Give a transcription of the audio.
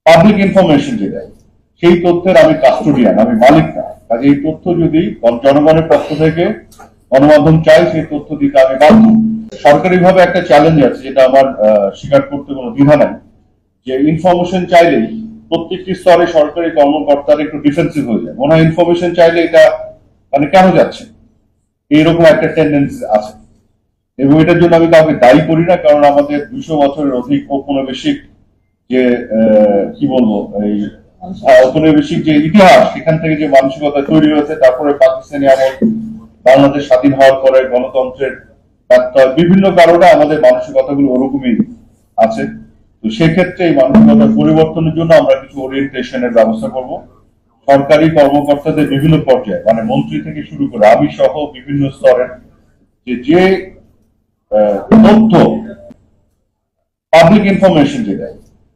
Public information যেটা, সেই তথ্যের আমি কাস্টোডিয়ান, আমি মালিক না। কাজে এই তথ্য যদি জনগণের পক্ষ থেকে গণমাধ্যম চাই, সেই তথ্য দিতে আমি বাধ্য। সরকারিভাবে একটা চ্যালেঞ্জ আছে, যেটা আমার স্বীকার করতে কোনো দ্বিধা নাই, যে ইনফরমেশন চাইলেই প্রত্যেকটি স্তরে সরকারি কর্মকর্তারা একটু ডিফেন্সিভ হয়ে যায়, মনে হয় ইনফরমেশন চাইলে এটা মানে কেন যাচ্ছে, এইরকম একটা টেন্ডেন্সি আছে। এবং এটার জন্য আমি কাউকে দায়ী করি না, কারণ আমাদের 200 বছরের অধিক ঔপনিবেশিক যে কি বলবো এই ঔপনিবেশিক যে ইতিহাস, সেখান থেকে যে মানসিকতা তৈরি হয়েছে, তারপরে পাকিস্তানি আমল, বাংলাদেশ স্বাধীন হওয়ার পরে গণতন্ত্রের বিভিন্ন কারণে আমাদের মানসিকতাগুলো ওরকমই আছে। তো সেক্ষেত্রে এই মানসিকতার পরিবর্তনের জন্য আমরা কিছু ওরিয়েন্টেশনের ব্যবস্থা করব। সরকারি কর্মকর্তাদের বিভিন্ন পর্যায়ে, মানে মন্ত্রী থেকে শুরু করে আমি সহ বিভিন্ন স্তরের যে তথ্য পাবলিক ইনফরমেশন যেটা,